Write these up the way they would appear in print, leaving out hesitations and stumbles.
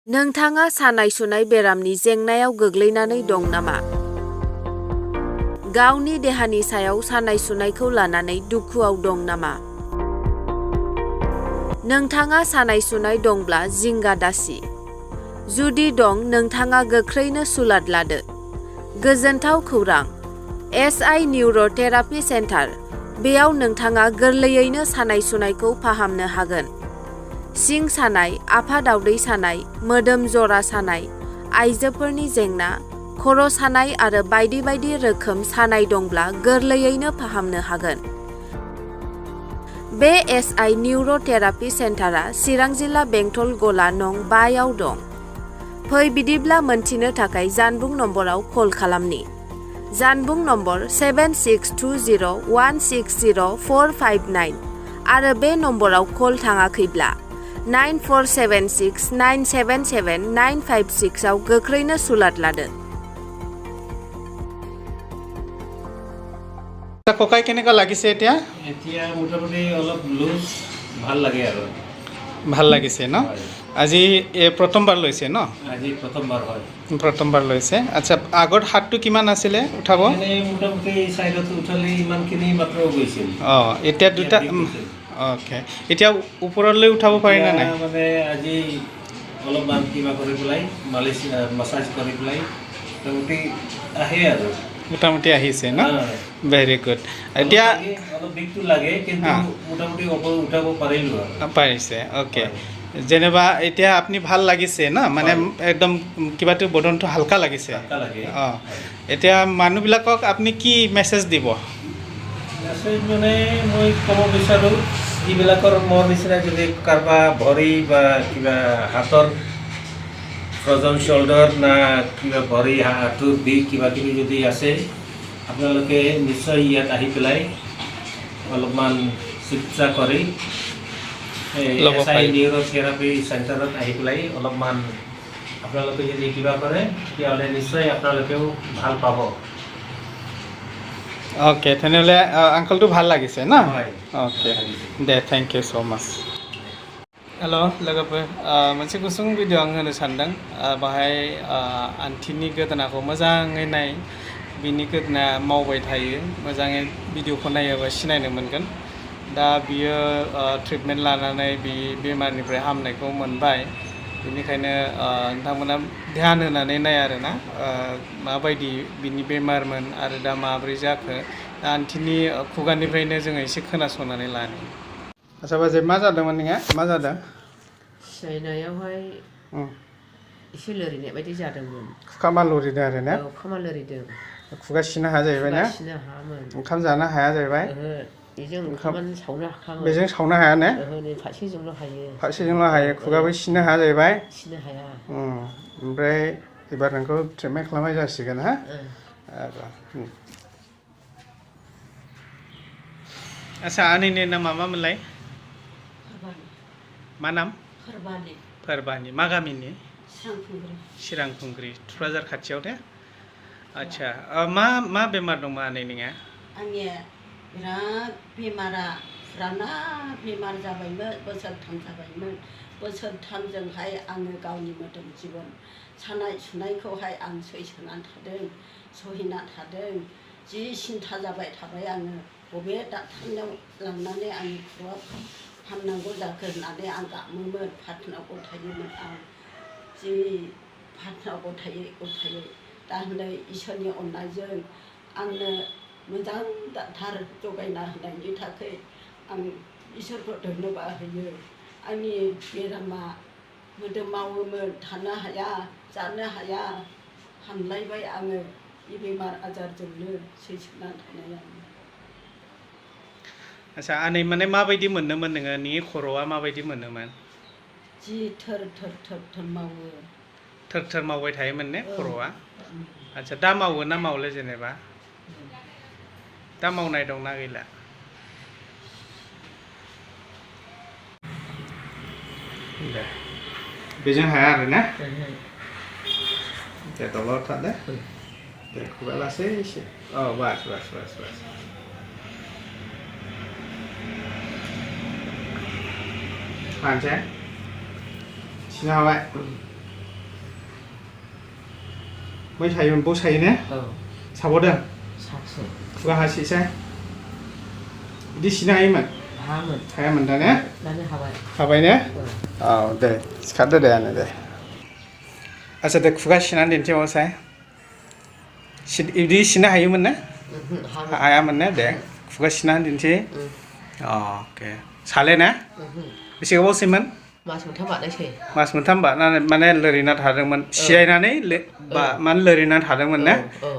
नोंथाङा सानाय सुनाय बेरामनि जेंनायाव गोग्लैनानै दं नामा? गावनि देहानि सायाव सानाय सुनायखौ लानानै दुखुआव दं नामा? नोंथाङा सानाय सुनाय दंब्ला जिंगा दासि। जुदि दं, नोंथाङा गोख्रैनो सुलाद लादो। गोजोनथाव खौरां! SI neuro' therapy centre. बेयाव नोंथाङा गोरलैयैनो सानाय सुनायखौ फाहामनो हागोन। सिं सानाय, आफादावदै सानाय, मोदोम जरा सानाय, आइजोफोरनि जेंना, खर' सानाय आरो बायदि बायदि रोखोम सानाय दंब्ला गोरलैयैनो फाहामनो हागोन। बे एसआइ निउर' थेरापि सेन्टारा चिरां जिल्ला बेंटल गला नं 5 आव दं। फै बिदिब्ला मोनथिनो थाखाय जानबुं नम्बराव कल खालामनि। जानबुं नम्बर 7620160459 आरो बे नम्बराव कल थाङाखैब्ला 9476977956 आव गोख्रैनो सुलाद लादो। ককাই কেনেকুৱা লাগিছে এতিয়া? এতিয়া মোটামুটি অলপ লুজ ভাল লাগে আৰু। ভাল লাগিছে ন? আজি প্ৰথমবাৰ লৈছে ন? আজি প্ৰথমবাৰ হয়। প্ৰথমবাৰ লৈছে। আচ্ছা, আগত হাতটো কিমান আছিলে উঠাব? এনেই মোটামুটি চাইডত উঠালে ইমানখিনি মাত্ৰ গৈছিল। এতিয়া দুটা অ'কে। এতিয়া ওপৰলৈ উঠাব পাৰি নে নাই? মানে আজি অলপমান কিবা কৰি পেলাই মাছাজ কৰি পেলাই মোটামুটি আহে আৰু। মোটামুটি আহিছে ন? Very good. এতিয়া অলপ বিষটো লাগে, কিন্তু মোটামুটি ওপৰত উঠাব পাৰিলোঁ আৰু। পাৰিছে, অ'কে। যেনিবা এতিয়া আপুনি ভাল লাগিছে ন? মানে একদম কিবাটো বদনটো হালকা লাগিছে। এতিয়া মানুহবিলাকক আপুনি কি মেছেজ দিব? মেছেজ মানে মই ক'ব বিচাৰোঁ, যিবিলাকৰ মোৰ নিচিনা যদি কাৰোবাৰ ভৰি বা কিবা হাতৰ ফ্ৰজন শ্বল্ডাৰ না কিবা ভৰি হাতৰ বিষ কিবা কিবি যদি আছে, আপোনালোকে নিশ্চয় ইয়াত আহি পেলাই অলপমান চিকিৎসা কৰি এছআই নিউৰ' থেৰাপি চেণ্টাৰত আহি পেলাই অলপমান আপোনালোকে যদি কিবা কৰে, তেতিয়াহ'লে নিশ্চয় আপোনালোকেও ভাল পাব। অ'কে, তেনেহ'লে আংকলটো ভাল লাগিছে ন? হয়। अके दे थैंक यू सो मच। हेल' लोगोफोर, मोनसे गुसुं भिडिअ' आं होनो सानदों। बाहाय आन्टिनि गोदोनाखौ मोजाङै नाय। बिनि गोदोना मावबाय थायो। मोजाङै भिडिअ'खौ नायोबा सिनायनो मोनगोन। दा बियो ट्रिटमेन्ट लानानै बे बेमारनिफ्राय हामनायखौ मोनबाय। बेनिखायनो नोंथांमोना ध्यान होनानै नाय आरोना, माबायदि बिनि बेमारमोन आरो दा माब्रै जाखो। दा आन्टिनि खुगानिफ्रायनो जोङो एसे खोनासंनानै लानि। आच्चा बाजै, मा जादोंमोन नोंहा? मा जादों? सिनायनायावहाय एसे लोरिनाय बायदि जादोंमोन। खुगा लोरिदों आरो ना? औ, खोमा लोरिदों। खुगा सिनो हाया जाहैबाय ना? सिनो हायामोन। ओंखाम जानो हाया जाहैबाय? बेजों ओंखामानो सावनो हाखाङो। बेजों सावनो हाया ने? नै फारसेजोंल' हायो। फारसेजोंल' हायो, खुगाबो सिनो हाया जाहैबाय? सिनो हाया। ओमफ्राय एबार नोंखौ ट्रिटमेन्ट खालामनाय जासिगोन हा? आच्चा, आनैनि नामा मामोनलाय? मा नाम? फोरबानि। मा गामिनि? चिरांखुंग्रि, थुक्राझार खाथियाव ने? आच्चा, मा बेमार दंमोन आनै नोंहा? आंनिया बिराद बेमारा फुराना बेमार जाबायमोन, बोसोरथाम जाबायमोन। बोसोरथामजोंहाय आङो गावनि मोदोम जिबन सानाय सुनायखौहाय आं सैसोनानै थादों, सहिना थादों। जि सिन्था जाबाय थाबाय आङो, बबे डाक्टारनाव लांनानै आंनि खर'आ फाहामनांगौ जाखो होननानै आं गाबोमोन, प्रार्थनायाव गथायोमोन आं। जि प्रार्थनायाव गथायै दा हनै इसोरनि अननायजों आंनो मोजां डाक्टार जगायना होनायनि थाखाय आं इसोरखौ धन्यबाद होयो। आंनि बेरामा मोदोम मावोमोन, थानो हाया, जानो हाया, हामलायबाय आङो बे बेमार आजारजोंनो सैसोनानै थानायाव। आच्चा, आनै माने माबायदि मोनोमोन नोङो? नोंनि खर'आ माबायदि मोनोमोन? जि थोर मावो। थोर मावबाय थायोमोन ने खर'आ? आच्चा, दा मावो ना मावले जेनेबा? दा मावनाय दंना गैला? दे, बेजों हाया आरो ना? दे, दलर था दे। दे, खुगा लासै एसे। बास। मानसे? सिनो हाबाय? मै सायोमोन ब सायो ने औ साबावदों साबसो खुगा हासिसै बिदि सिनो हायोमोन हामोन हायामोन दा ने दानो हाबाय हाबाय ने औ दे सिखारदो दे आनो दे आচ্ছা दे खुगा सिनानै दिन्थिबावसाय बिदि सिनो हायोमोन ना हायामोन ने दे खुगा सिनानै दिन्थि अके साले ना बेसे गोबावसैमोन मास मोनथाम बारनायसै मास मोनथाम माने लोरिना थादोंमोन सियायनानै माने लोरिना थादोंमोन ना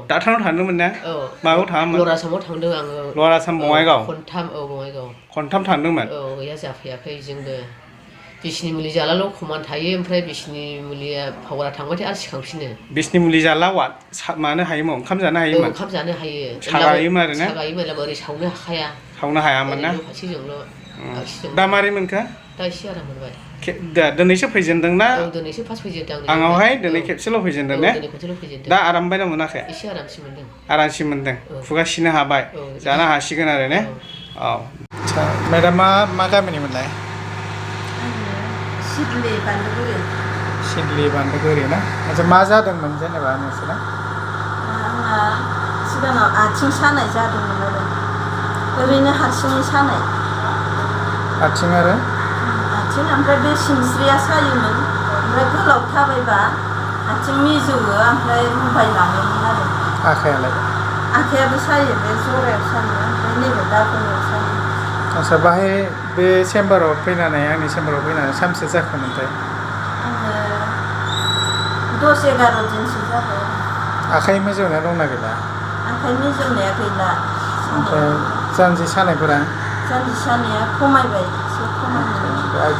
डाक्टारनाव थांदोंमोन ना माबायाव थाङामोन लवार आसामाव थांदों आङो लवार आसाम बङाइगाव खनथाम बङाइगाव खनथाम थांदोंमोन गैया जाफैयाखै जोंबो बिसिनि मुलि जालाल' खमान थायो ओमफ्राय बिसिनि मुलिया पावारा थांबाथाय आरो सिखांफिनो बिसनि मुलि जाला मानो हायोमोन ओंखाम जानो हायोमोन ओंखाम जानो हायो सागायोमोन आरो ना सागायोमोन ओरै सावनो हाखाया सावनो हायामोन ना फारसेजोंल' दा मारै मोनखो दा एसे आराम मोनबाय दिनैसो फैजेनदों ना दिनैसो फार्स्ट फैजेनदों आंनावहाय दिनै खेबसेल' फैजेनदों ने दिनै खनसेल' फैजेनदों दा आराम बायना मोनाखै एसे आरामसिन मोनदों आरामसिन मोनदों खुगा सिनो हाबाय जानो हासिगोन आरो ने औ मेडामा मा गामिनिमोनलाय सिडलि बान्दोगुरि सिडलि बान्दोगुरि ना आচ্ছা मा जादोंमोन जेनेबा नोंसोरना आंहा सिगाङाव आथिं सानाय जादोंमोन आरो ओरैनो हारसिङै सानाय आथिं आरो आथिं ओमफ्राय बे सिनस्रिया सायोमोन ओमफ्राय गोलाव थाबायबा आथिं मिजौवो ओमफ्राय रुबायलाङोमोन आरो आखायालाय आखायाबो सायो बे जरायाव सायो ओमफ्राय नैबे दाफोराव सायो आচ্ছা बाहाय बे चेम्बाराव फैनानै आंनि चेम्बाराव फैनानै सानसे जाखोमोनथाय आङो 10-11 दिनसो जाबाय आखाइ मिजौनाया दंना गैला आखाइ मिजौनाया गैला ओमफ्राय जानजि सानायफोरा जानजि सानाया खमायबाय एसे खमायबाय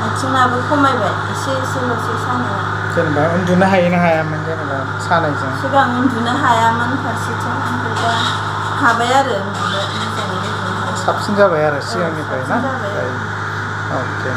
आथिङाबो खमायबाय एसेल'सै सानाया जेनेबा उन्दुनो हायो ना हायामोन जेनेबा सानायजों सिगां उन्दुनो हायामोन फारसेथिं ओमफ्राय दा हाबाय आरो उन्दुनो मोजाङै साबसिन जाबाय आरो सिगांनिफ्राय ना साबसिन जाबाय अके